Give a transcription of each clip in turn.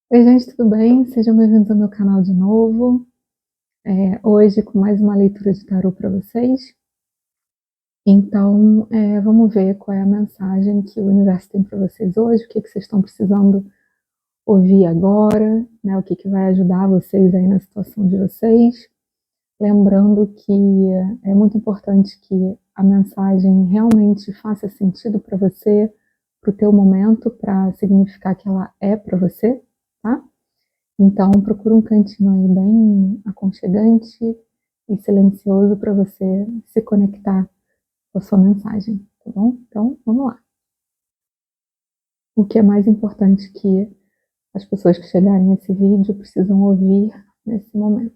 Oi, gente, tudo bem? Sejam bem-vindos ao meu canal de novo. Hoje com mais uma leitura de tarô para vocês. Então, vamos ver qual é a mensagem que o universo tem para vocês hoje, o que que vocês estão precisando ouvir agora, né? O que que vai ajudar vocês aí na situação de vocês. Lembrando que é muito importante que a mensagem realmente faça sentido para você, para o teu momento, para significar que ela é para você, tá? Então, procura um cantinho aí bem aconchegante e silencioso para você se conectar com a sua mensagem, tá bom? Então, vamos lá. O que é mais importante que as pessoas que chegarem nesse vídeo precisam ouvir nesse momento?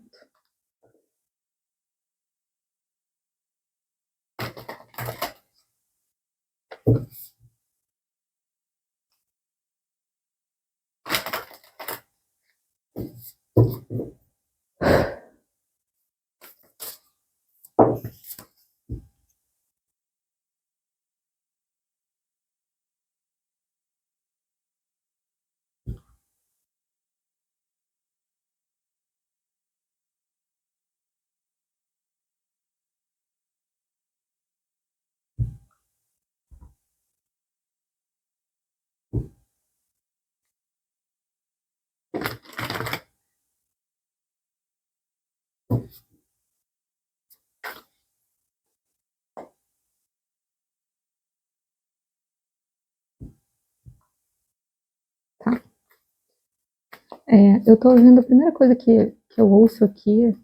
Tá? Eu estou ouvindo, a primeira coisa que eu ouço aqui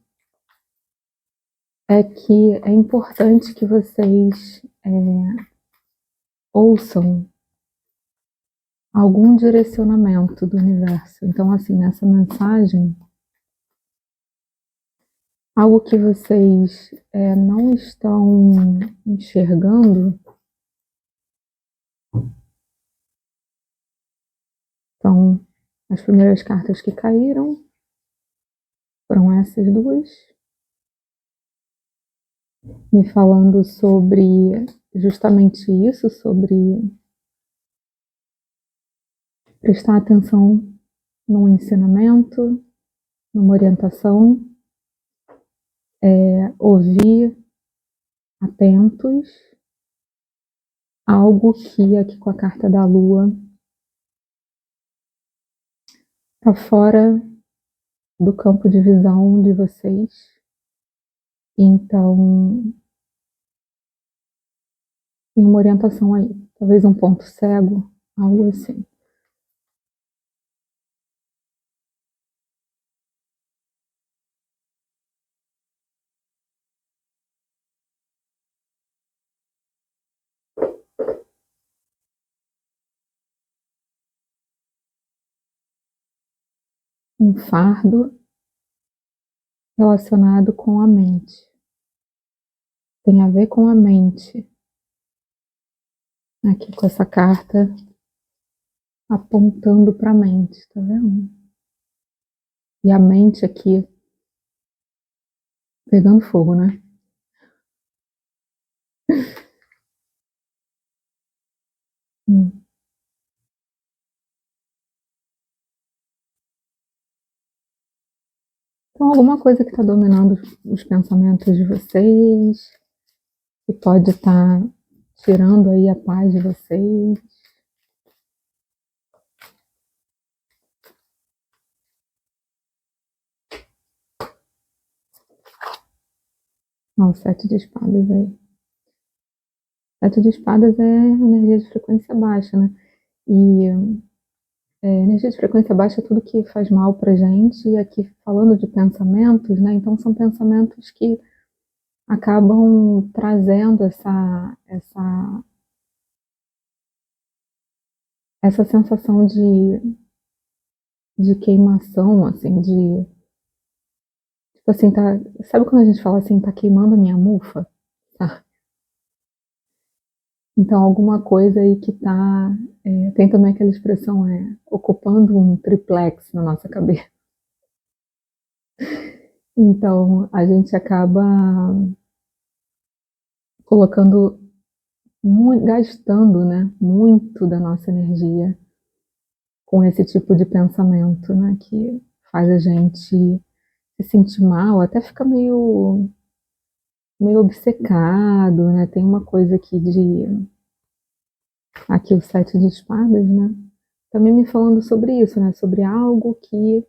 é que é importante que vocês ouçam algum direcionamento do universo. Então, assim, nessa mensagem, algo que vocês não estão enxergando. Então, as primeiras cartas que caíram foram essas duas, me falando sobre justamente isso, sobre prestar atenção num ensinamento, numa orientação, ouvir atentos, algo que aqui com a carta da Lua está fora do campo de visão de vocês. Então, tem uma orientação aí, talvez um ponto cego, algo assim. Um fardo relacionado com a mente. Tem a ver com a mente. Aqui com essa carta apontando para a mente, tá vendo? E a mente aqui pegando fogo, né? Hum. Então, alguma coisa que está dominando os pensamentos de vocês, que pode estar tirando aí a paz de vocês. Não, o 7 de espadas aí. 7 de espadas é energia de frequência baixa, né? E energia de frequência baixa é tudo que faz mal pra gente. E aqui falando de pensamentos, né? Então são pensamentos que acabam trazendo essa sensação de queimação, assim, tipo assim, tá, sabe quando a gente fala assim, tá queimando a minha mufa? Tá? Então, alguma coisa aí que tá, tem também aquela expressão, ocupando um triplex na nossa cabeça. Então, a gente acaba colocando, gastando, né, muito da nossa energia com esse tipo de pensamento, né, que faz a gente se sentir mal, até fica meio obcecado, né? Tem uma coisa aqui aqui o sete de espadas, né? Também me falando sobre isso, né? Sobre algo que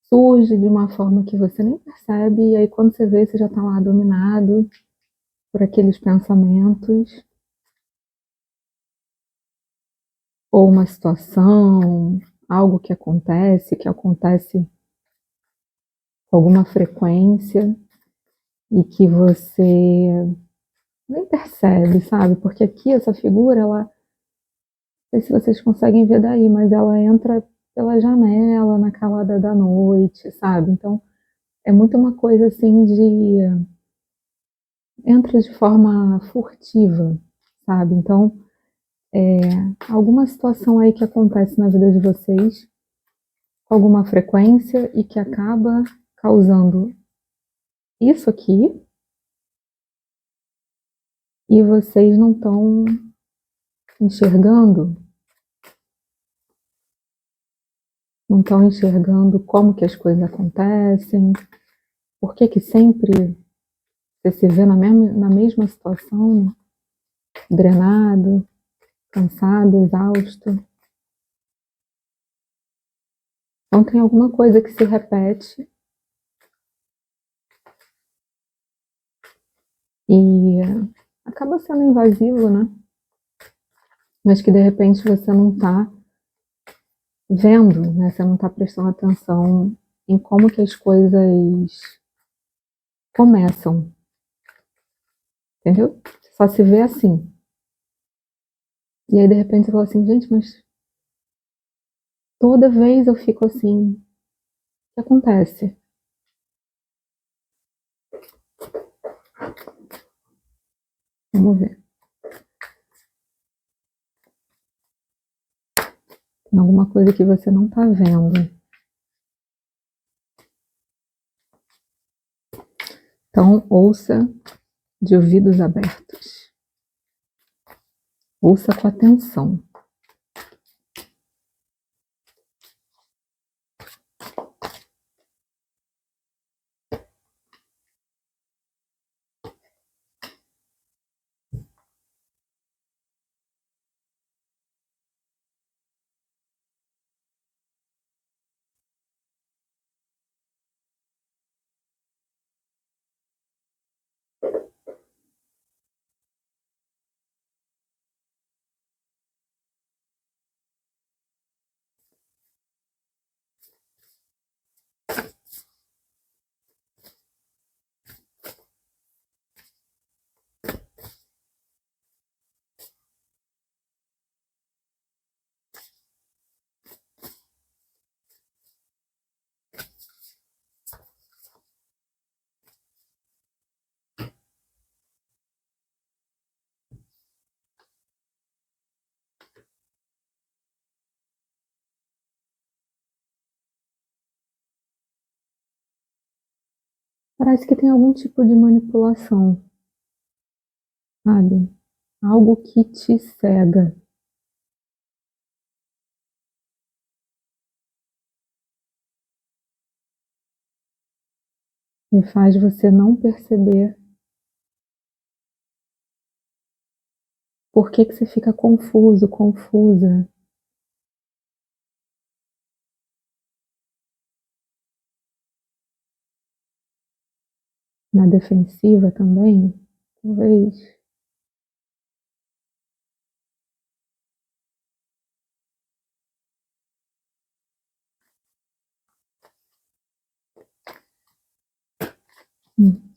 surge de uma forma que você nem percebe, e aí quando você vê, você já está lá dominado por aqueles pensamentos, ou uma situação, algo que acontece com alguma frequência e que você nem percebe, sabe? Porque aqui essa figura, ela, não sei se vocês conseguem ver daí, mas ela entra pela janela na calada da noite, sabe? Então é muito uma coisa assim de entra de forma furtiva, sabe? Então alguma situação aí que acontece na vida de vocês com alguma frequência e que acaba causando isso aqui e vocês não estão enxergando, não estão enxergando como que as coisas acontecem, por que que sempre você se vê na mesma situação, drenado, cansado, exausto. Então tem alguma coisa que se repete e acaba sendo invasivo, né? Mas que de repente você não está vendo, né? Você não está prestando atenção em como que as coisas começam, entendeu? Só se vê assim. E aí de repente você fala assim, gente, mas toda vez eu fico assim, o que acontece? Vamos ver. Tem alguma coisa que você não está vendo. Então, ouça de ouvidos abertos. Ouça com atenção. Parece que tem algum tipo de manipulação, sabe? Algo que te cega. E faz você não perceber por que que você fica confuso, confusa. Na defensiva também, talvez. Hum.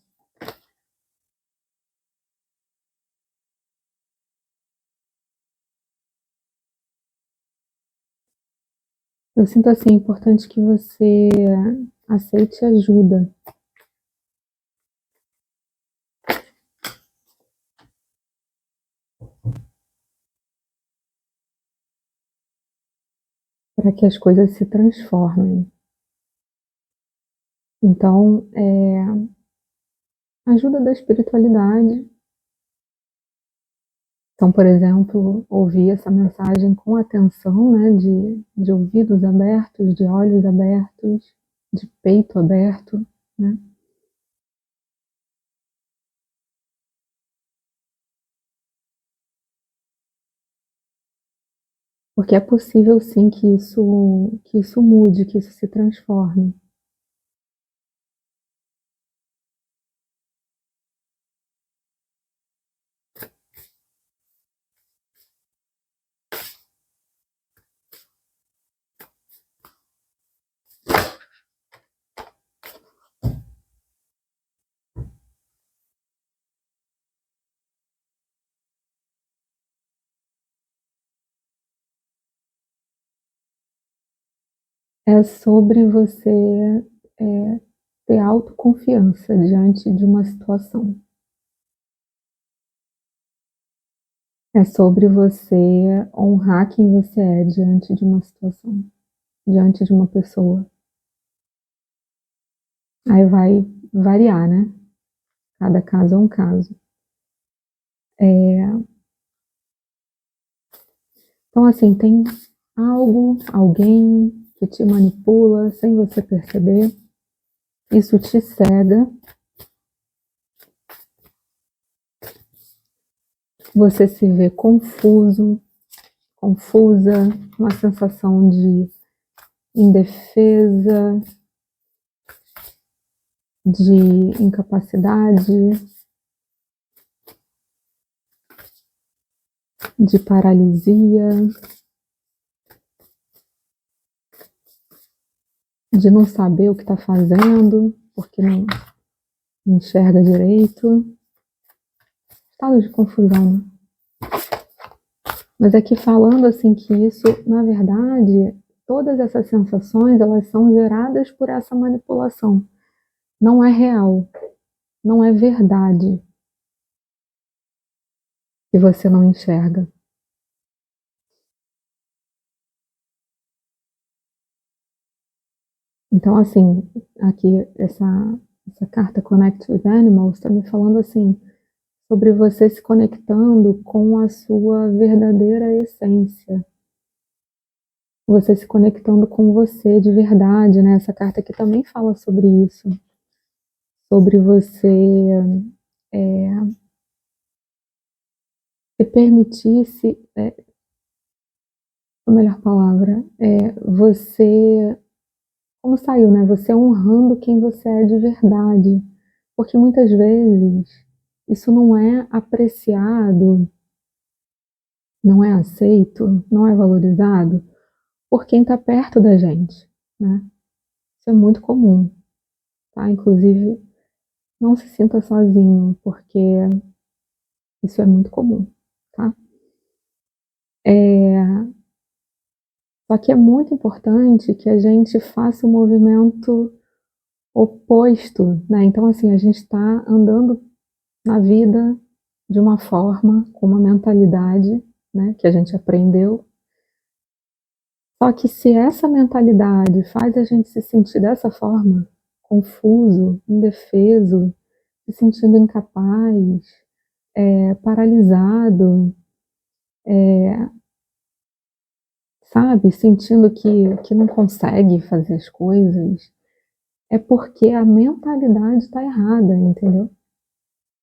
Eu sinto assim, é importante que você aceite ajuda. Para que as coisas se transformem. Então, ajuda da espiritualidade, Então, por exemplo, ouvir essa mensagem com atenção, né, de ouvidos abertos, de olhos abertos, de peito aberto, né? Porque é possível sim que isso mude, que isso se transforme. É sobre você ter autoconfiança diante de uma situação. É sobre você honrar quem você é diante de uma situação, diante de uma pessoa. Aí vai variar, né? Cada caso é um caso. Então, assim, tem algo, alguém que te manipula sem você perceber. Isso te cega. Você se vê confuso, confusa, uma sensação de indefesa, de incapacidade, de paralisia, de não saber o que está fazendo, porque não enxerga direito. Estado de confusão, né? Mas aqui falando assim que isso, na verdade, todas essas sensações, elas são geradas por essa manipulação. Não é real, não é verdade que você não enxerga. Então, assim, aqui essa carta Connect with Animals está me falando assim, sobre você se conectando com a sua verdadeira essência. Você se conectando com você de verdade, né? Essa carta aqui também fala sobre isso. Sobre você se permitir, a melhor palavra, você, como saiu, né? Você honrando quem você é de verdade. Porque muitas vezes isso não é apreciado, não é aceito, não é valorizado por quem está perto da gente, né? Isso é muito comum, tá? Inclusive, não se sinta sozinho, porque isso é muito comum, tá? Só que é muito importante que a gente faça o movimento oposto, né? Então, assim, a gente está andando na vida de uma forma, com uma mentalidade, né, que a gente aprendeu. Só que se essa mentalidade faz a gente se sentir dessa forma, confuso, indefeso, se sentindo incapaz, paralisado, sabe, sentindo que não consegue fazer as coisas, é porque a mentalidade está errada, entendeu?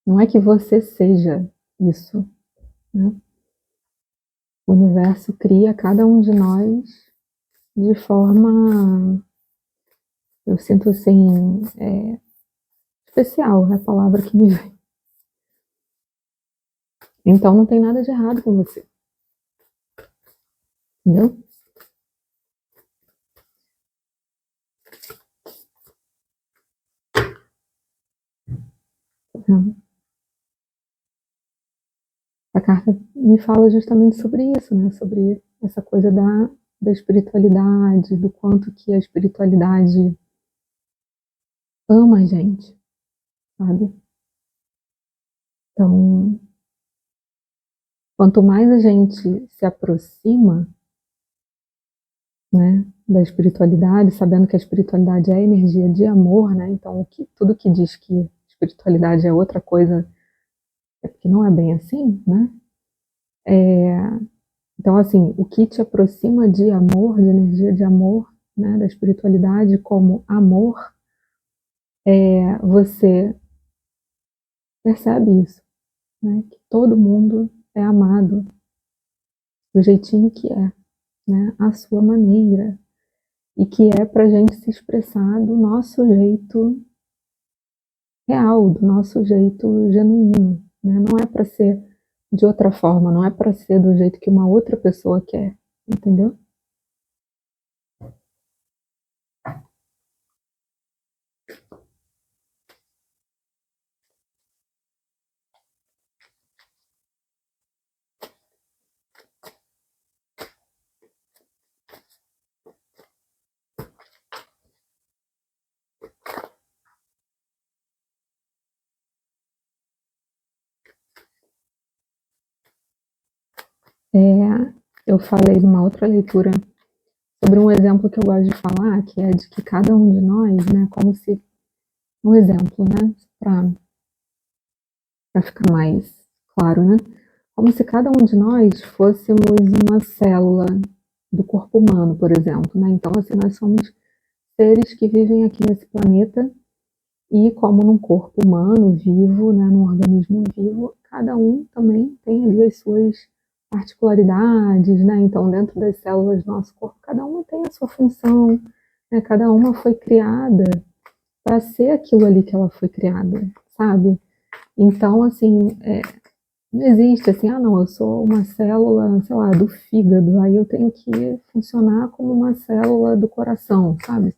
Não é que você seja isso, né? O universo cria cada um de nós de forma, eu sinto assim, especial, é a palavra que me vem. Então não tem nada de errado com você, entendeu? A carta me fala justamente sobre isso, né? Sobre essa coisa da espiritualidade, do quanto que a espiritualidade ama a gente, sabe? Então, quanto mais a gente se aproxima, né, da espiritualidade, sabendo que a espiritualidade é energia de amor, né? Então, tudo que diz que espiritualidade é outra coisa é porque não é bem assim, né? Então, assim, o que te aproxima de amor, de energia de amor, né, da espiritualidade como amor, você percebe isso, né, que todo mundo é amado do jeitinho que é, né, à sua maneira, e que é para a gente se expressar do nosso jeito real, do nosso jeito genuíno, né? Não é para ser de outra forma, não é para ser do jeito que uma outra pessoa quer, entendeu? Eu falei numa outra leitura sobre um exemplo que eu gosto de falar, que é de que cada um de nós, né, como se um exemplo, né, para ficar mais claro, né, como se cada um de nós fôssemos uma célula do corpo humano, por exemplo, né? Então, assim, nós somos seres que vivem aqui nesse planeta e como num corpo humano vivo, né, num organismo vivo, cada um também tem ali as suas particularidades, né? Então, dentro das células do nosso corpo, cada uma tem a sua função, né? Cada uma foi criada para ser aquilo ali que ela foi criada, sabe? Então, assim, não existe assim, ah, não, eu sou uma célula, sei lá, do fígado, aí eu tenho que funcionar como uma célula do coração, sabe?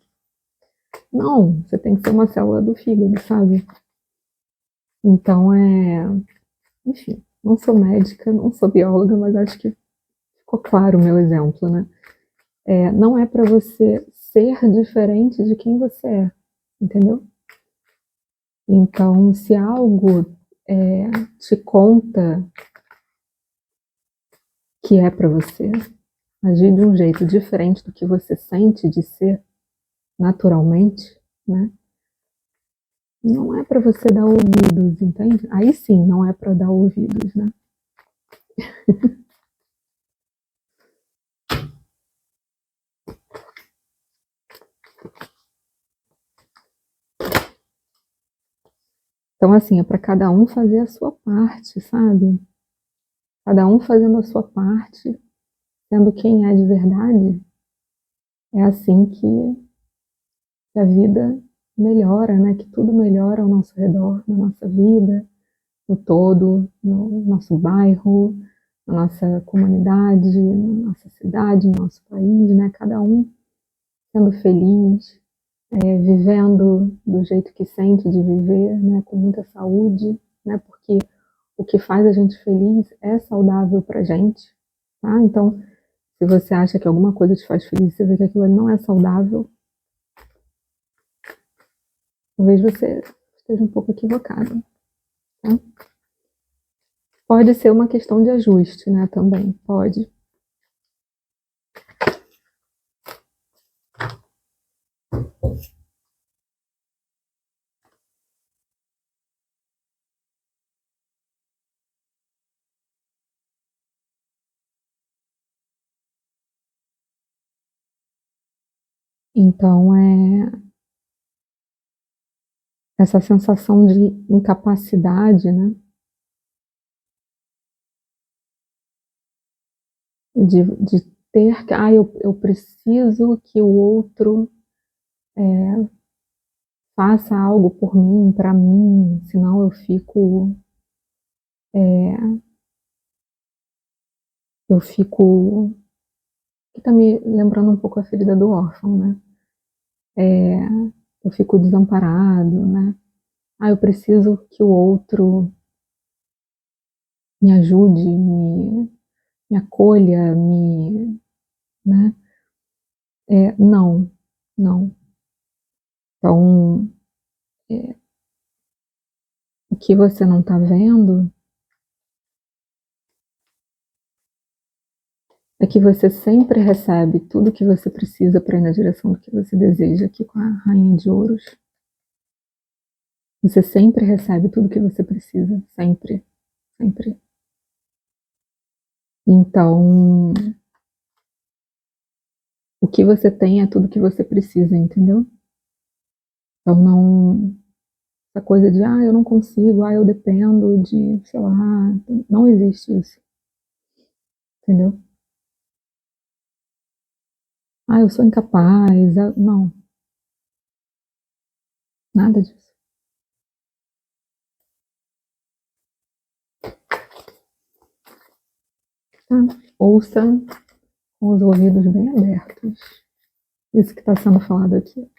Não, você tem que ser uma célula do fígado, sabe? Então, enfim, não sou médica, não sou bióloga, mas acho que ficou claro o meu exemplo, né? Não é para você ser diferente de quem você é, entendeu? Então, se algo te conta que é para você agir de um jeito diferente do que você sente de ser naturalmente, né? Não é para você dar ouvidos, entende? Aí sim, não é para dar ouvidos, né? Então, assim, é para cada um fazer a sua parte, sabe? Cada um fazendo a sua parte, sendo quem é de verdade, é assim que a vida melhora, né? Que tudo melhora ao nosso redor, na nossa vida, no todo, no nosso bairro, na nossa comunidade, na nossa cidade, no nosso país, né? Cada um sendo feliz, vivendo do jeito que sente de viver, né? Com muita saúde, né? Porque o que faz a gente feliz é saudável para a gente, tá? Então, se você acha que alguma coisa te faz feliz, você vê que aquilo ali não é saudável, talvez você esteja um pouco equivocado, tá? Pode ser uma questão de ajuste, né? Também pode. Então, essa sensação de incapacidade, né? De ter que, eu preciso que o outro faça algo por mim, para mim, senão eu fico, que tá me lembrando um pouco a ferida do órfão, né? Eu fico desamparado, né? Eu preciso que o outro me ajude, me acolha, né? Não, não. Então, o que você não está vendo é que você sempre recebe tudo que você precisa para ir na direção do que você deseja, aqui com a Rainha de Ouros. Você sempre recebe tudo que você precisa, sempre, sempre. Então, o que você tem é tudo que você precisa, entendeu? Então não essa coisa de: "Ah, eu não consigo, ah, eu dependo de, sei lá", não existe isso, entendeu? "Ah, eu sou incapaz", não, nada disso, tá? Ouça com os ouvidos bem abertos isso que está sendo falado aqui.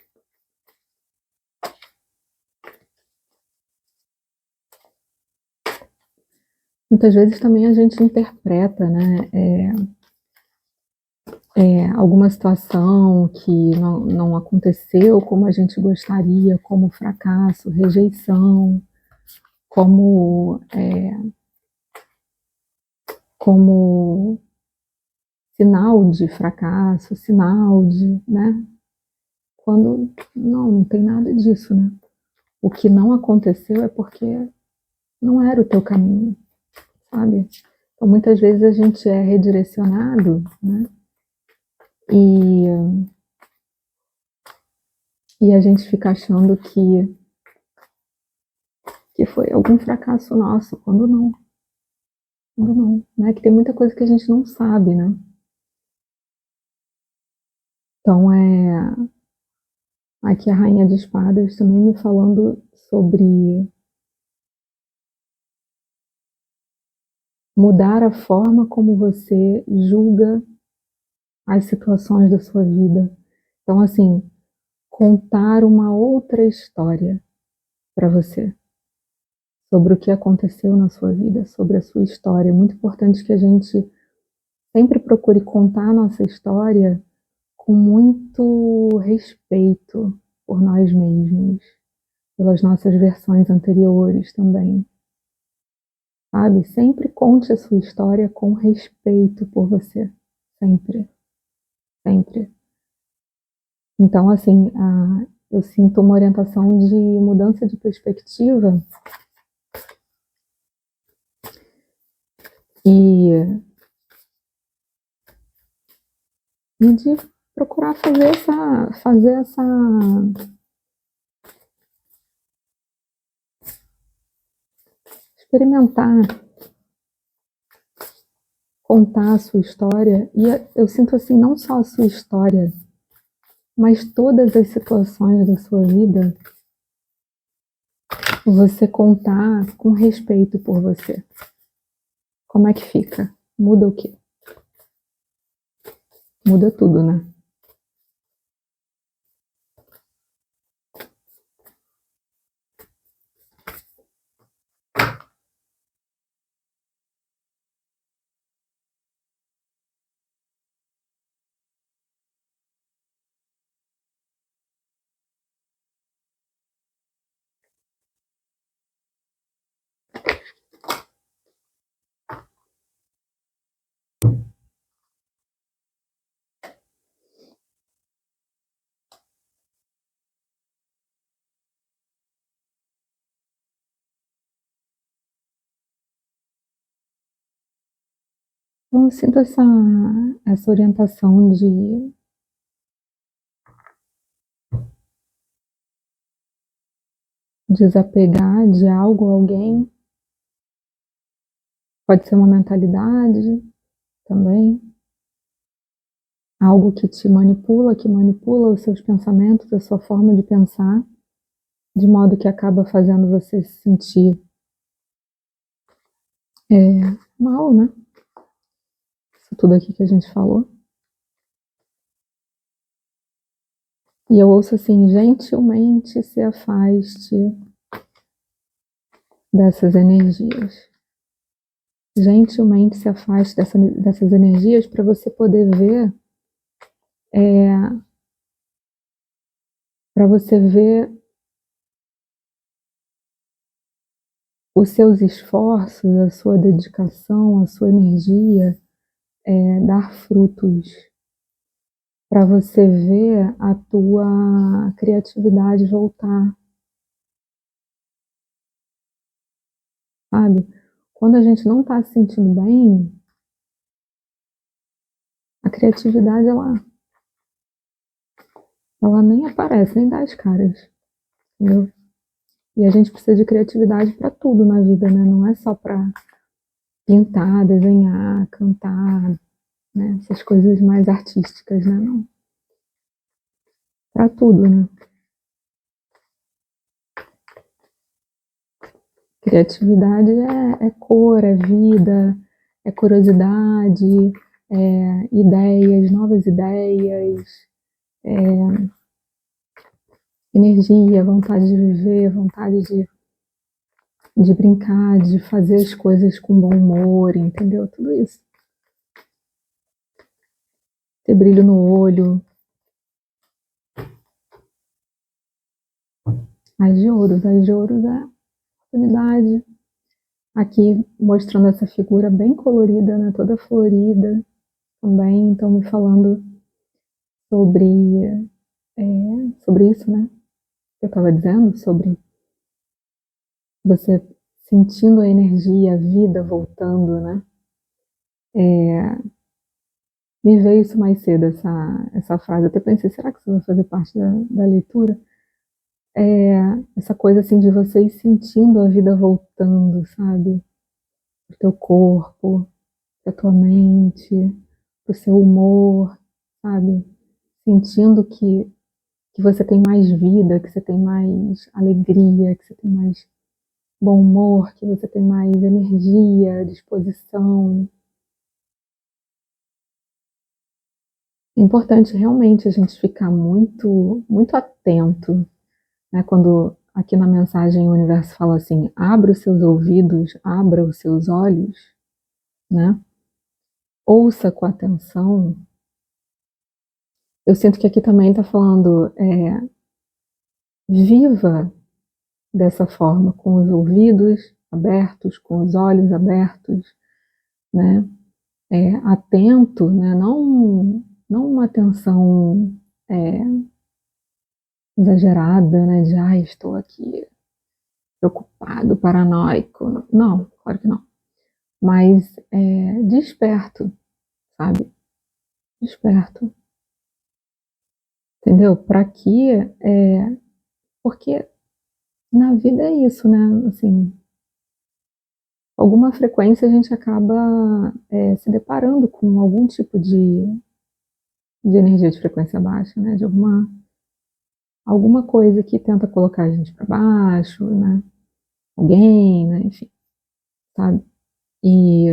Muitas vezes também a gente interpreta, né, alguma situação que não aconteceu como a gente gostaria, como fracasso, rejeição, como, como sinal de fracasso, sinal de, né, quando não tem nada disso, né. O que não aconteceu é porque não era o teu caminho, sabe. Então muitas vezes a gente é redirecionado, né, e a gente fica achando que foi algum fracasso nosso, quando não, né, que tem muita coisa que a gente não sabe, né. Então, aqui a rainha de espadas também me falando sobre mudar a forma como você julga as situações da sua vida. Então, assim, contar uma outra história para você, sobre o que aconteceu na sua vida, sobre a sua história. É muito importante que a gente sempre procure contar a nossa história com muito respeito por nós mesmos, pelas nossas versões anteriores também, sabe? Sempre conte a sua história com respeito por você, sempre, sempre. Então, assim, eu sinto uma orientação de mudança de perspectiva e de procurar fazer essa experimentar, contar a sua história e eu sinto, assim, não só a sua história, mas todas as situações da sua vida, você contar com respeito por você. Como é que fica? Muda o quê? Muda tudo, né? Então eu sinto essa orientação de desapegar de algo ou alguém, pode ser uma mentalidade também, algo que manipula os seus pensamentos, a sua forma de pensar, de modo que acaba fazendo você se sentir, mal, né, isso tudo aqui que a gente falou. E eu ouço assim: "Gentilmente se afaste dessas energias". Gentilmente se afaste dessas energias para você poder ver, para você ver os seus esforços, a sua dedicação, a sua energia, dar frutos, para você ver a tua criatividade voltar, sabe. Quando a gente não está se sentindo bem, a criatividade, ela nem aparece, nem dá as caras, entendeu? E a gente precisa de criatividade para tudo na vida, né? Não é só para pintar, desenhar, cantar, né? Essas coisas mais artísticas, né? Não. Para tudo, né? Criatividade é cor, é vida, é curiosidade, é ideias, novas ideias, energia, vontade de viver, vontade de brincar, de fazer as coisas com bom humor, entendeu? Tudo isso. Ter brilho no olho. As de ouros é oportunidade. Aqui mostrando essa figura bem colorida, né? Toda florida também. Então me falando sobre, sobre isso, né? Que eu estava dizendo, sobre você sentindo a energia, a vida voltando, né? Me veio isso mais cedo, essa frase. Eu até pensei, será que isso vai fazer parte da leitura? Essa coisa assim de você ir sentindo a vida voltando, sabe? Pro teu corpo, pra tua mente, pro seu humor, sabe? Sentindo que você tem mais vida, que você tem mais alegria, que você tem mais bom humor, que você tem mais energia, disposição. É importante realmente a gente ficar muito, muito atento, né? Quando aqui na mensagem o universo fala assim, abra os seus ouvidos, abra os seus olhos, né? Ouça com atenção. Eu sinto que aqui também está falando, viva dessa forma, com os ouvidos abertos, com os olhos abertos, né? Atento, né? Não uma atenção é, exagerada, né? De, estou aqui preocupado, paranoico. Não, claro que não. Mas desperto, sabe? Desperto. Entendeu? Para quê? Porque na vida é isso, né? Assim, alguma frequência a gente acaba se deparando com algum tipo de energia de frequência baixa, né? De alguma coisa que tenta colocar a gente para baixo, né? Alguém, né? Enfim, sabe? E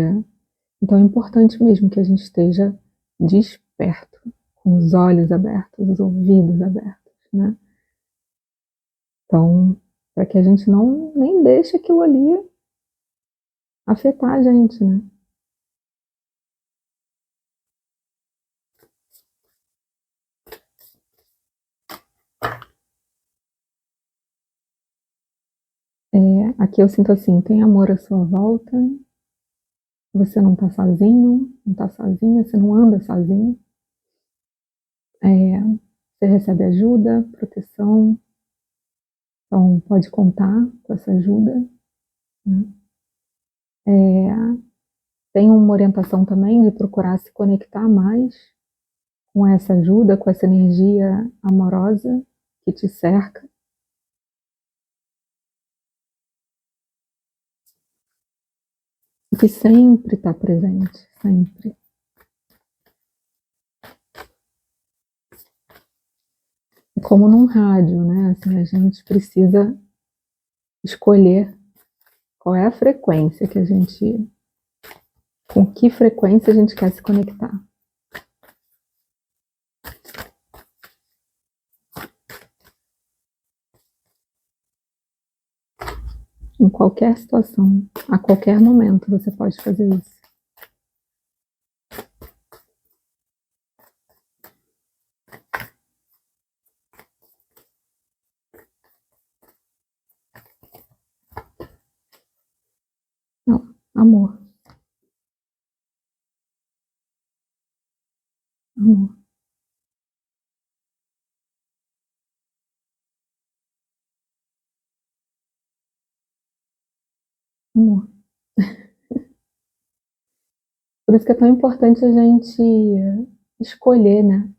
então é importante mesmo que a gente esteja desperto, com os olhos abertos, os ouvidos abertos, né? Então, para que a gente não nem deixe aquilo ali afetar a gente, né? Aqui eu sinto assim, tem amor à sua volta, você não está sozinho, não está sozinha, você não anda sozinho. Você recebe ajuda, proteção, então pode contar com essa ajuda, né? Tem uma orientação também de procurar se conectar mais com essa ajuda, com essa energia amorosa que te cerca. E que sempre está presente, sempre. É como num rádio, né? Assim, a gente precisa escolher qual é a frequência que a gente, com que frequência a gente quer se conectar. Em qualquer situação, a qualquer momento você pode fazer isso. Não, amor. Amor. Amor. Por isso que é tão importante a gente escolher, né,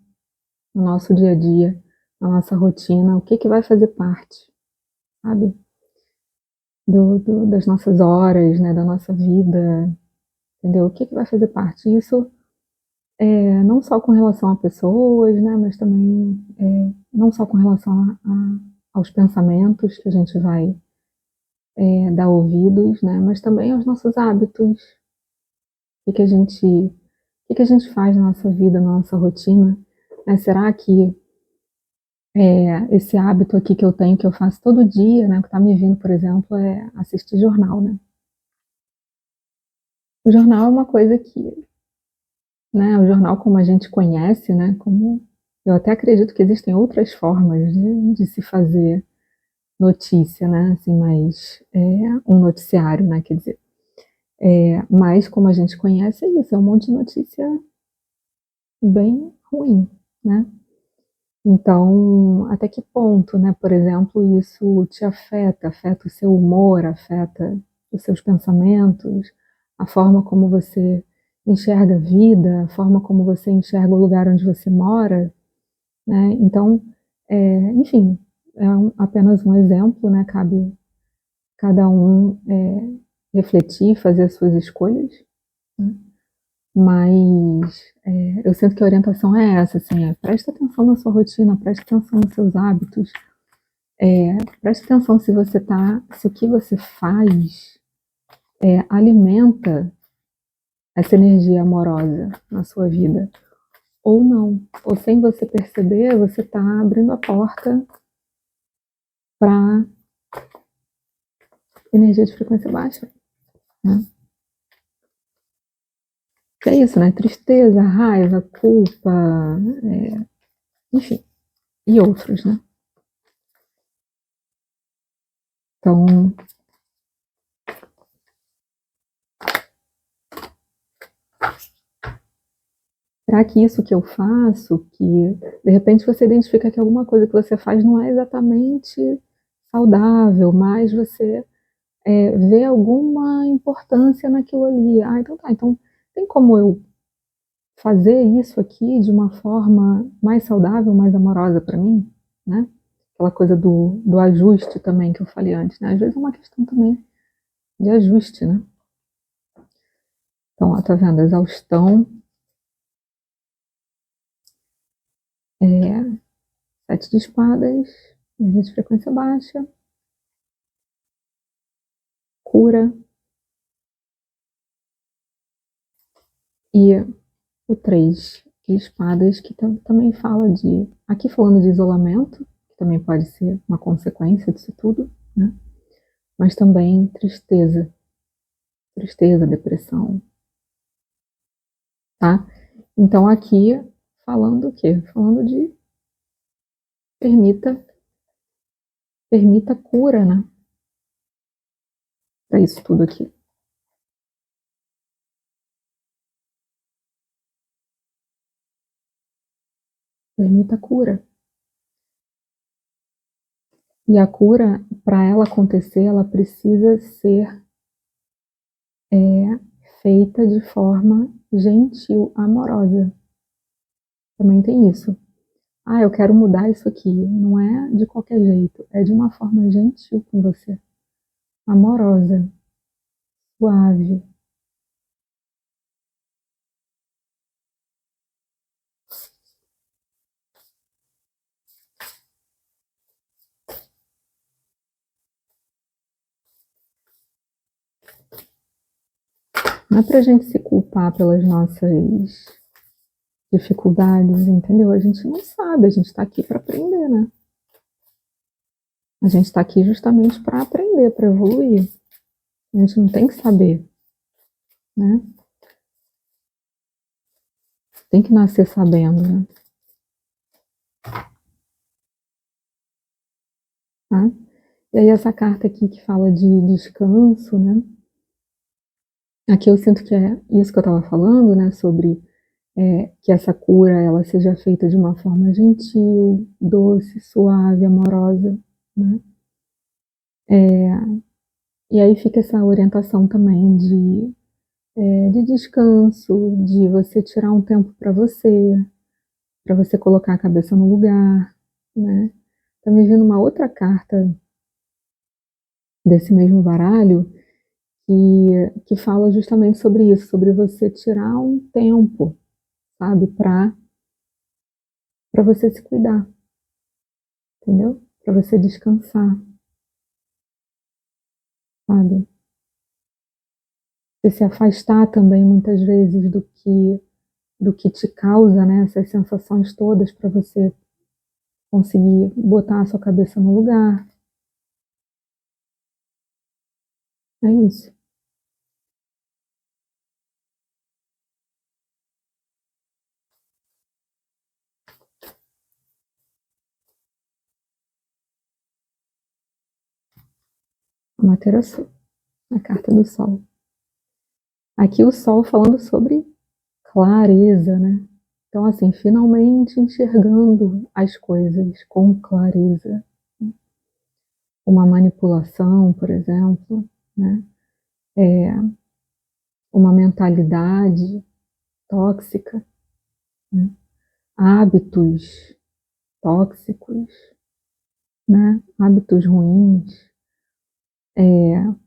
no nosso dia a dia, na nossa rotina, o que que vai fazer parte, sabe, das nossas horas, né, da nossa vida, entendeu? O que que vai fazer parte. Isso, não só com relação a pessoas, né, mas também, não só com relação aos pensamentos que a gente vai, dar ouvidos, né, mas também aos nossos hábitos, o que que a gente faz na nossa vida, na nossa rotina, né? Será que esse hábito aqui que eu tenho, que eu faço todo dia, né, que está me vindo, por exemplo, é assistir jornal, né? O jornal é uma coisa que, né, o jornal como a gente conhece, né, como eu até acredito que existem outras formas de se fazer notícia, né, assim, mais um noticiário, né, quer dizer, mas como a gente conhece é isso, é um monte de notícia bem ruim, né? Então, até que ponto, né, por exemplo, isso te afeta o seu humor, afeta os seus pensamentos, a forma como você enxerga a vida, a forma como você enxerga o lugar onde você mora, né? Então, enfim, apenas um exemplo, né? Cabe cada um refletir, fazer as suas escolhas, né? Mas eu sinto que a orientação é essa, assim, presta atenção na sua rotina, presta atenção nos seus hábitos, preste atenção se o que você faz alimenta essa energia amorosa na sua vida, ou não, ou sem você perceber, você está abrindo a porta para energia de frequência baixa, né? Que é isso, né? Tristeza, raiva, culpa, enfim, e outros, né? Então, será que isso que eu faço, que de repente você identifica que alguma coisa que você faz não é exatamente saudável, mas você vê alguma importância naquilo ali. Ah, então tá, então tem como eu fazer isso aqui de uma forma mais saudável, mais amorosa para mim, né? Aquela coisa do ajuste também que eu falei antes, né? Às vezes é uma questão também de ajuste, né? Então, ó, tá vendo? Exaustão, 7 de espadas, energia de frequência baixa, cura, e o 3 de espadas, que também fala de, aqui falando de isolamento, que também pode ser uma consequência disso tudo, né? Mas também tristeza, depressão, tá? Então aqui falando o quê? Falando de permita, permita cura, né? Para isso tudo aqui. Permita cura. E a cura, para ela acontecer, ela precisa ser feita de forma gentil, amorosa. Também tem isso. Ah, eu quero mudar isso aqui. Não é de qualquer jeito, é de uma forma gentil com você, amorosa, suave. Não é pra gente se culpar pelas nossas dificuldades, entendeu? A gente não sabe, a gente está aqui para aprender, né? A gente está aqui justamente para aprender, para evoluir. A gente não tem que saber, né? Tem que nascer sabendo, né? Tá? E aí essa carta aqui que fala de descanso, né? Aqui eu sinto que é isso que eu estava falando, né? Sobre que essa cura ela seja feita de uma forma gentil, doce, suave, amorosa, né? E aí fica essa orientação também de de descanso, de você tirar um tempo para você colocar a cabeça no lugar, né. Tá me vindo uma outra carta desse mesmo baralho que fala justamente sobre isso, sobre você tirar um tempo, sabe, para você se cuidar, entendeu? Para você descansar, sabe? Você se afastar também muitas vezes do que te causa, né, essas sensações todas para você conseguir botar a sua cabeça no lugar. É isso. A matéria sul, a carta do sol. Aqui o sol falando sobre clareza, né? Então, assim, finalmente enxergando as coisas com clareza. Uma manipulação, por exemplo, né? É, uma mentalidade tóxica, né? Hábitos tóxicos, né? Hábitos ruins,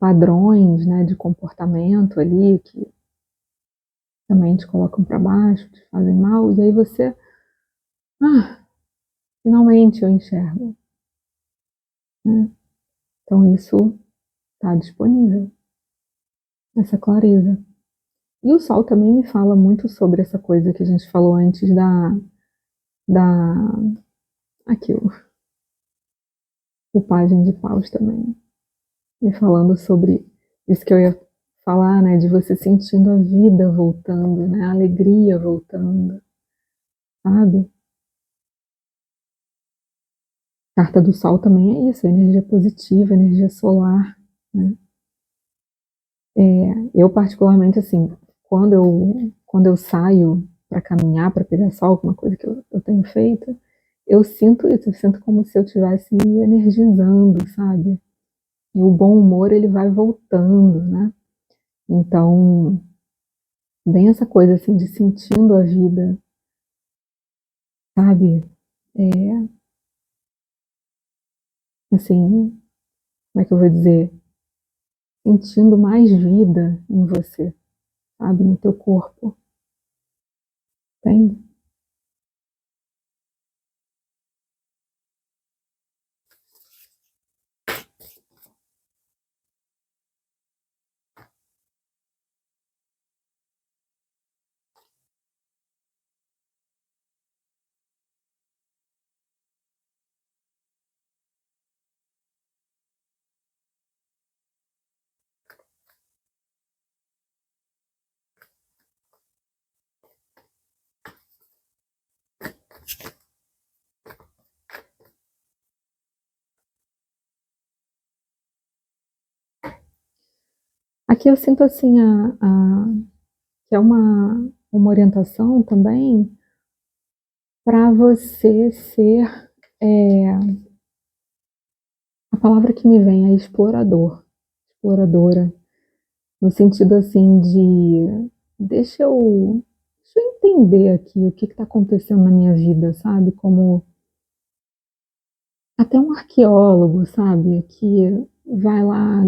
padrões, né, de comportamento ali que também te colocam para baixo, te fazem mal, e aí você, ah, finalmente eu enxergo, né? Então isso está disponível, essa clareza. E o sol também me fala muito sobre essa coisa que a gente falou antes da aqui o pajem de paus também, me falando sobre isso que eu ia falar, né, de você sentindo a vida voltando, né, a alegria voltando, sabe? Carta do sol também é isso, energia positiva, energia solar, né? Eu particularmente, assim, quando eu saio para caminhar, para pegar sol, alguma coisa que eu tenho feito, eu sinto isso, eu sinto como se eu estivesse me energizando, sabe? E o bom humor ele vai voltando, né? Então, vem essa coisa assim de sentindo a vida, sabe? É, assim, como é que eu vou dizer? Sentindo mais vida em você, sabe? No teu corpo, entende? Aqui eu sinto assim que é uma orientação também para você ser, é, a palavra que me vem é explorador, exploradora, no sentido assim de deixa eu entender aqui o que está acontecendo na minha vida, sabe? Como até um arqueólogo, sabe? Que vai lá,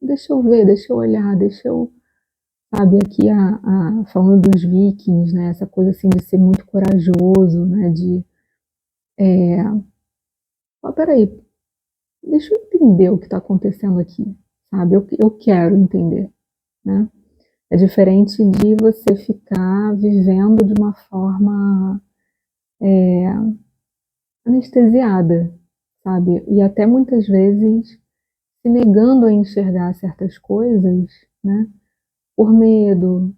deixa eu ver, deixa eu olhar, deixa eu, sabe? Aqui falando dos vikings, né? Essa coisa assim de ser muito corajoso, né? De, peraí, deixa eu entender o que está acontecendo aqui, sabe? Eu quero entender, né? É diferente de você ficar vivendo de uma forma anestesiada, sabe? E até muitas vezes se negando a enxergar certas coisas, né? Por medo,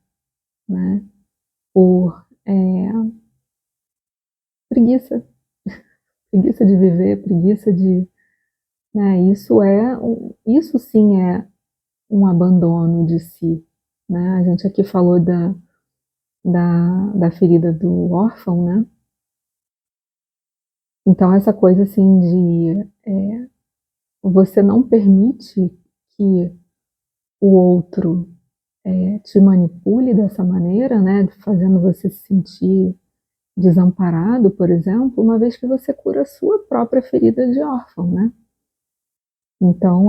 né? Por preguiça, preguiça de viver, preguiça de, né? Isso sim é um abandono de si, né? A gente aqui falou da ferida do órfão, né? Então essa coisa assim de você não permite que o outro te manipule dessa maneira, né, fazendo você se sentir desamparado, por exemplo, uma vez que você cura a sua própria ferida de órfão, né? Então,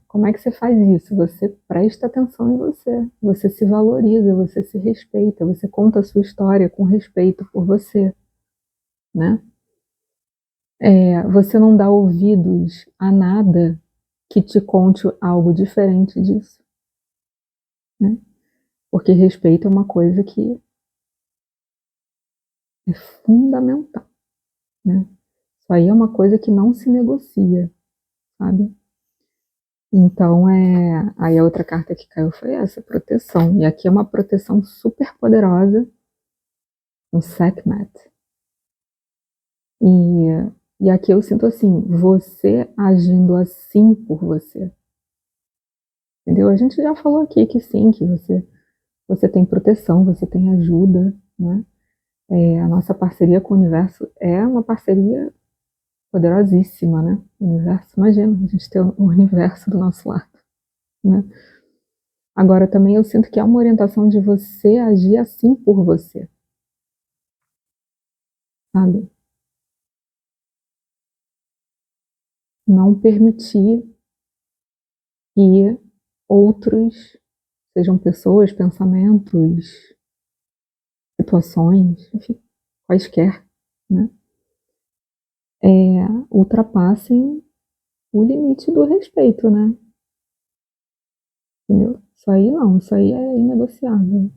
como é que você faz isso? Você presta atenção em você, você se valoriza, você se respeita, você conta a sua história com respeito por você, né? Você não dá ouvidos a nada que te conte algo diferente disso, né? Porque respeito é uma coisa que é fundamental, né? Isso aí é uma coisa que não se negocia, sabe? Então, aí a outra carta que caiu foi essa, proteção. E aqui é uma proteção super poderosa, um Sekhmet. E aqui eu sinto assim, você agindo assim por você. Entendeu? A gente já falou aqui que sim, que você tem proteção, você tem ajuda, né? A nossa parceria com o universo é uma parceria poderosíssima, né? O universo, imagina, a gente ter o universo do nosso lado, né? Agora também eu sinto que é uma orientação de você agir assim por você, sabe? Não permitir que outros, sejam pessoas, pensamentos, situações, enfim, quaisquer, né? Ultrapassem o limite do respeito, né? Entendeu? Isso aí não, isso aí é inegociável.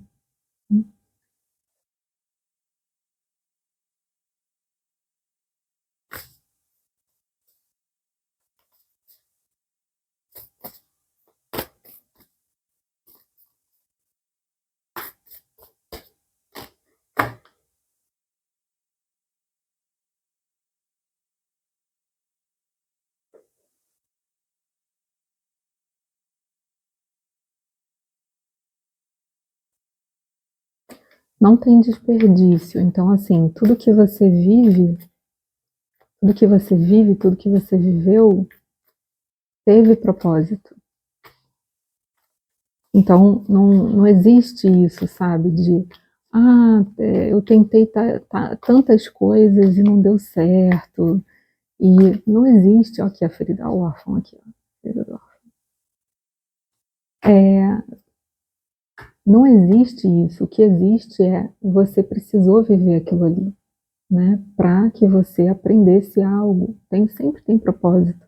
Não tem desperdício. Então, assim, tudo que você viveu, teve propósito. Então, não existe isso, sabe? Eu tentei tantas coisas e não deu certo. E não existe, ó, aqui a ferida órfã, aqui, ó, ferida do órfão. Não existe isso. O que existe é você precisou viver aquilo ali, né? Para que você aprendesse algo. Sempre tem propósito.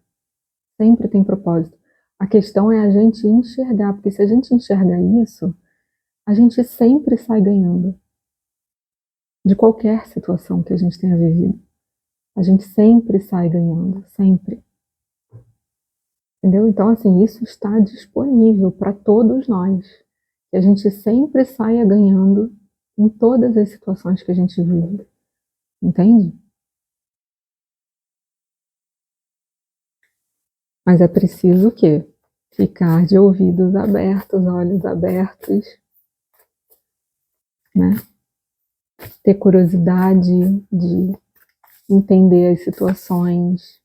Sempre tem propósito. A questão é a gente enxergar, porque se a gente enxerga isso, a gente sempre sai ganhando de qualquer situação que a gente tenha vivido. A gente sempre sai ganhando, sempre. Entendeu? Então, assim, isso está disponível para todos nós. Que a gente sempre saia ganhando em todas as situações que a gente vive. Entende? Mas é preciso o quê? Ficar de ouvidos abertos, olhos abertos, né? Ter curiosidade de entender as situações,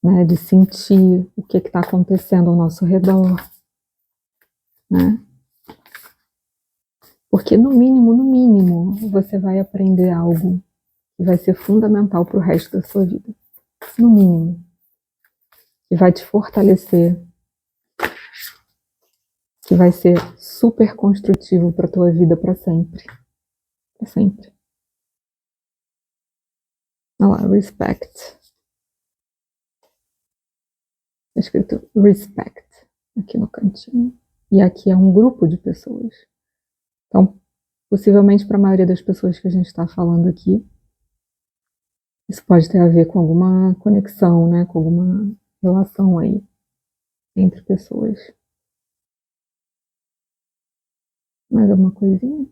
né? De sentir o que está acontecendo ao nosso redor, né? Porque no mínimo, você vai aprender algo que vai ser fundamental para o resto da sua vida. No mínimo. Que vai te fortalecer, que vai ser super construtivo para a tua vida para sempre. Para sempre. Olha lá, respect. Está escrito respect aqui no cantinho. E aqui é um grupo de pessoas. Então, possivelmente para a maioria das pessoas que a gente está falando aqui, isso pode ter a ver com alguma conexão, né? Com alguma relação aí entre pessoas. Mais alguma coisinha?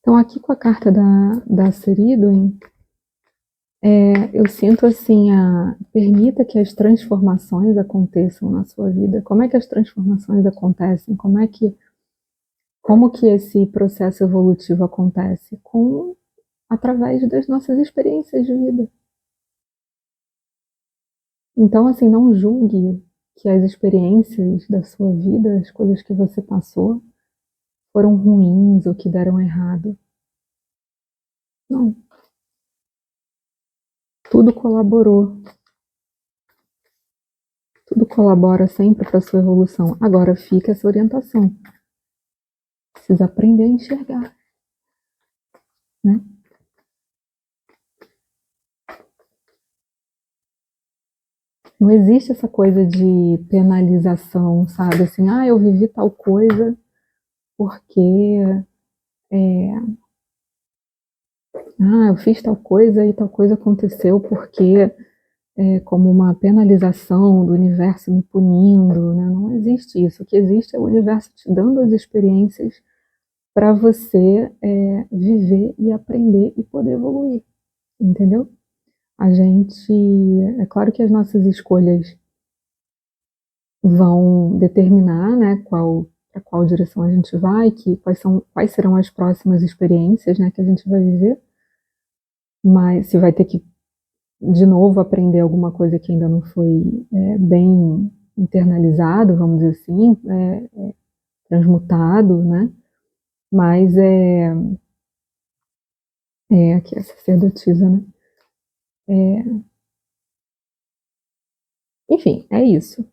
Então, aqui com a carta da Seridwen, eu sinto assim, permita que as transformações aconteçam na sua vida. Como é que as transformações acontecem? Como que esse processo evolutivo acontece? Através das nossas experiências de vida. Então, assim, não julgue que as experiências da sua vida, as coisas que você passou, foram ruins ou que deram errado. Não. Tudo colaborou. Tudo colabora sempre para a sua evolução. Agora fica essa orientação. Precisa aprender a enxergar, né? Não existe essa coisa de penalização, sabe? Assim, eu vivi tal coisa porque eu fiz tal coisa e tal coisa aconteceu porque como uma penalização do universo me punindo, né? Não existe isso. O que existe é o universo te dando as experiências para você viver e aprender e poder evoluir, entendeu? É claro que as nossas escolhas vão determinar, né, para qual direção a gente vai, quais serão as próximas experiências, né, que a gente vai viver, mas se vai ter que de novo aprender alguma coisa que ainda não foi bem internalizado, vamos dizer assim, transmutado, né? Mas aqui a sacerdotisa, né? Enfim, é isso.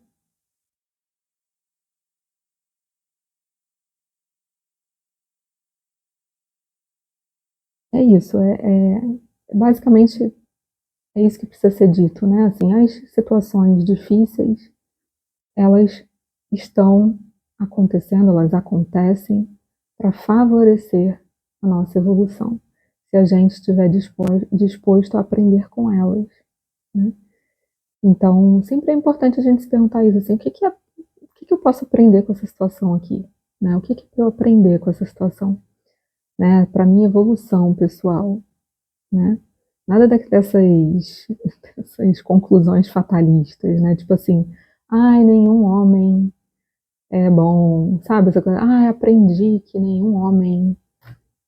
É isso. Basicamente é isso que precisa ser dito, né? Assim, as situações difíceis, elas estão acontecendo, elas acontecem para favorecer a nossa evolução, se a gente estiver disposto a aprender com elas, né? Então, sempre é importante a gente se perguntar isso, assim, o que eu posso aprender com essa situação aqui, né? O que eu aprender com essa situação, né? Para minha evolução pessoal, né? Nada dessas conclusões fatalistas, né? Tipo assim, nenhum homem é bom, sabe? Essa coisa, aprendi que nenhum homem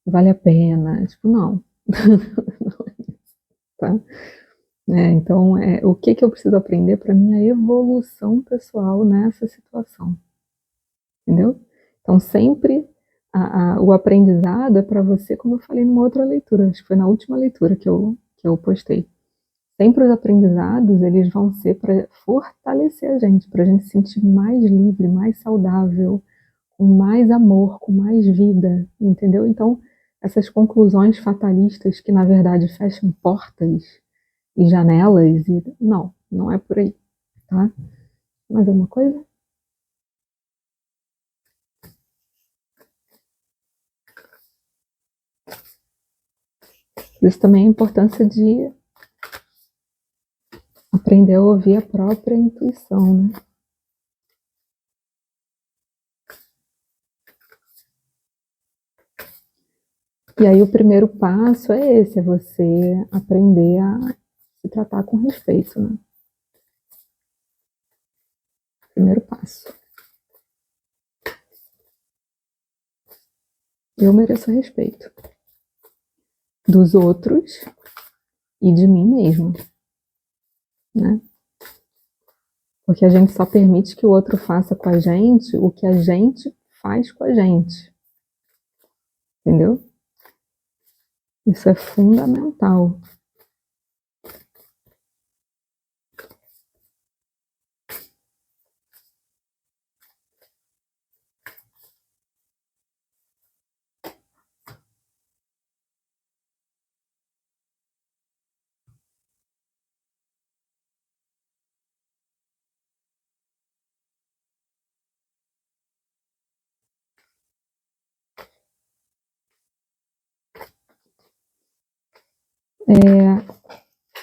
vale a pena. Tipo, não. Não é isso, tá? Então, o que eu preciso aprender para minha evolução pessoal nessa situação, entendeu? Então, sempre o aprendizado é para você, como eu falei numa outra leitura, acho que foi na última leitura que eu postei. Sempre os aprendizados, eles vão ser para fortalecer a gente se sentir mais livre, mais saudável, com mais amor, com mais vida, entendeu? Então, essas conclusões fatalistas que, na verdade, fecham portas e janelas, não é por aí, tá? Mais alguma coisa? Isso também é a importância de aprender a ouvir a própria intuição, né? E aí o primeiro passo é esse, é você aprender a se tratar com respeito, né? Primeiro passo. Eu mereço respeito dos outros e de mim mesmo, né? Porque a gente só permite que o outro faça com a gente o que a gente faz com a gente, entendeu? Isso é fundamental.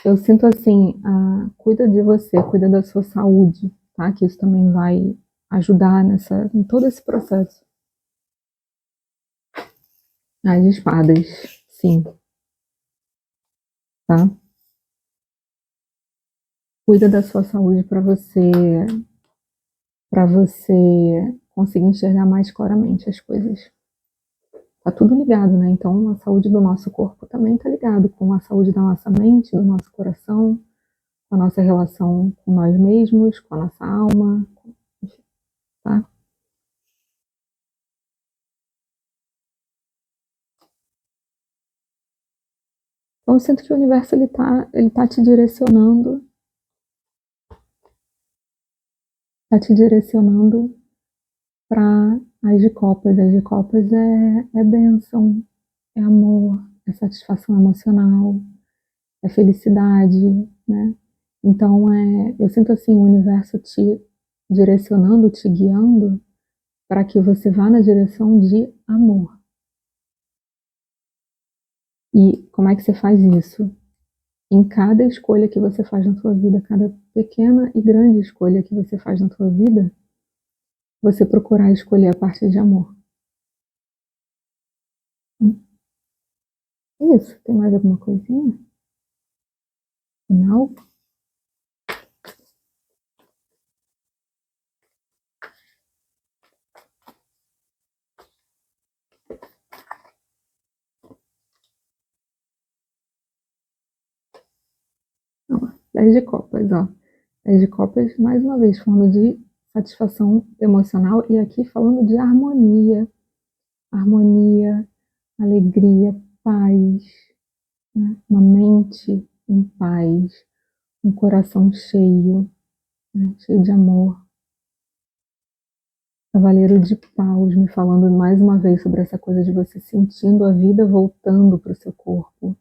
Eu sinto assim, cuida de você, cuida da sua saúde, tá? Que isso também vai ajudar em todo esse processo. As espadas, sim, tá? Cuida da sua saúde para você conseguir enxergar mais claramente as coisas. Tá tudo ligado, né? Então, a saúde do nosso corpo também tá ligado com a saúde da nossa mente, do nosso coração, com a nossa relação com nós mesmos, com a nossa alma, tá? Então, eu sinto que o universo ele tá te direcionando para as de copas. As de copas é bênção, é amor, é satisfação emocional, é felicidade, né? Então, eu sinto assim o universo te direcionando, te guiando para que você vá na direção de amor. E como é que você faz isso? Em cada escolha que você faz na sua vida, cada pequena e grande escolha que você faz na sua vida, você procurar escolher a partir de amor. Isso. Tem mais alguma coisinha? Final? Não, 10 de copas, ó. 10 de copas, mais uma vez, falando de satisfação emocional e aqui falando de harmonia. Harmonia, alegria, paz, né? Uma mente em paz, um coração cheio, né? Cheio de amor. Cavaleiro de Paus me falando mais uma vez sobre essa coisa de você sentindo a vida voltando para o seu corpo,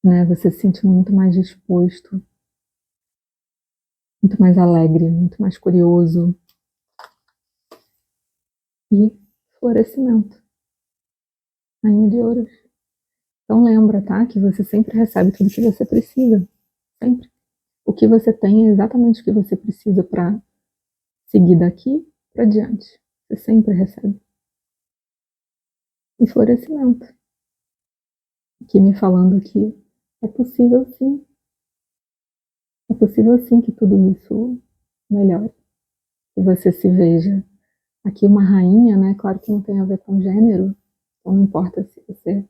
né? Você se sentindo muito mais disposto, muito mais alegre, muito mais curioso. E florescimento, Rainha de Ouros. Então lembra, tá? Que você sempre recebe tudo que você precisa, sempre. O que você tem é exatamente o que você precisa para seguir daqui para diante. Você sempre recebe. E florescimento, aqui me falando que é possível sim. É possível sim que tudo isso melhore. Que você se veja aqui uma rainha, né? Claro que não tem a ver com gênero, então não importa se você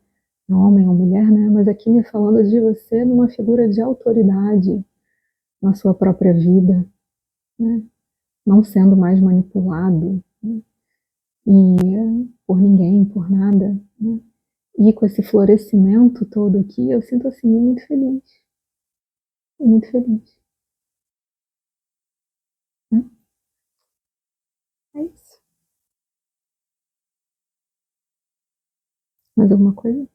é homem ou mulher, né? Mas aqui me falando de você numa figura de autoridade na sua própria vida, né? Não sendo mais manipulado, né? E por ninguém, por nada, né? E com esse florescimento todo aqui, eu sinto assim muito feliz, muito feliz, né? É isso. Mais alguma coisa?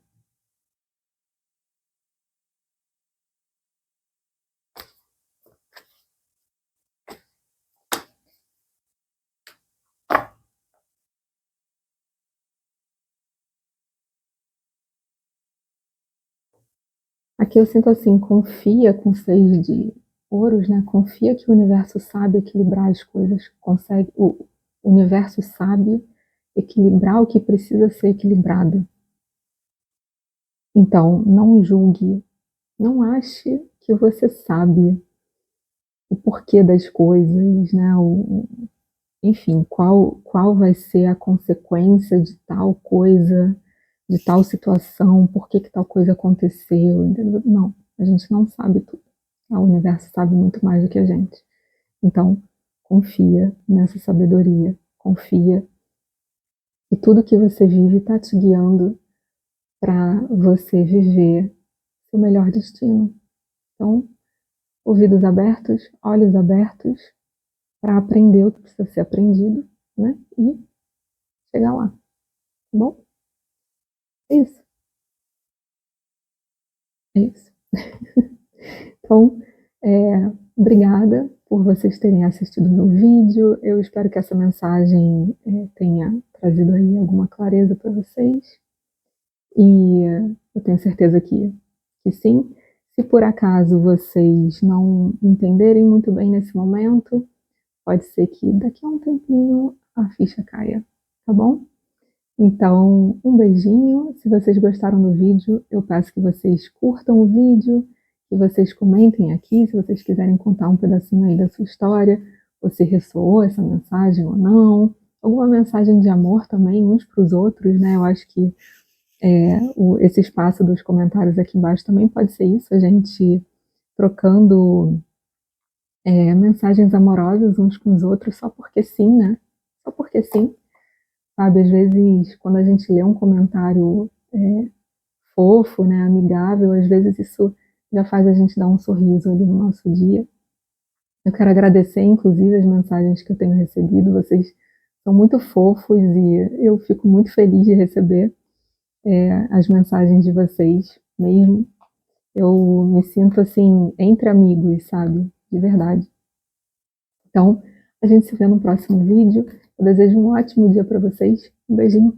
Aqui eu sinto assim, confia com 6 de ouros, né? Confia que o universo sabe equilibrar as coisas, o universo sabe equilibrar o que precisa ser equilibrado. Então, não julgue, não ache que você sabe o porquê das coisas, né? Enfim, qual vai ser a consequência de tal coisa, de tal situação, por que tal coisa aconteceu, entendeu? Não, a gente não sabe tudo. O universo sabe muito mais do que a gente. Então, confia nessa sabedoria, confia que tudo que você vive está te guiando para você viver seu melhor destino. Então, ouvidos abertos, olhos abertos, para aprender o que precisa ser aprendido, né? E chegar lá, tá bom? É isso, é isso. Então, obrigada por vocês terem assistido o meu vídeo. Eu espero que essa mensagem tenha trazido aí alguma clareza para vocês. E eu tenho certeza que sim. Se por acaso vocês não entenderem muito bem nesse momento, pode ser que daqui a um tempinho a ficha caia, tá bom? Então, um beijinho. Se vocês gostaram do vídeo, eu peço que vocês curtam o vídeo, que vocês comentem aqui, se vocês quiserem contar um pedacinho aí da sua história, ou se ressoou essa mensagem ou não. Alguma mensagem de amor também, uns para os outros, né? Eu acho que esse espaço dos comentários aqui embaixo também pode ser isso, a gente trocando mensagens amorosas uns com os outros, só porque sim, né? Só porque sim, sabe? Às vezes, quando a gente lê um comentário fofo, né, amigável, às vezes isso já faz a gente dar um sorriso ali no nosso dia. Eu quero agradecer, inclusive, as mensagens que eu tenho recebido, vocês são muito fofos e eu fico muito feliz de receber as mensagens de vocês mesmo. Eu me sinto assim, entre amigos, sabe? De verdade. Então, a gente se vê no próximo vídeo. Eu desejo um ótimo dia para vocês. Um beijinho.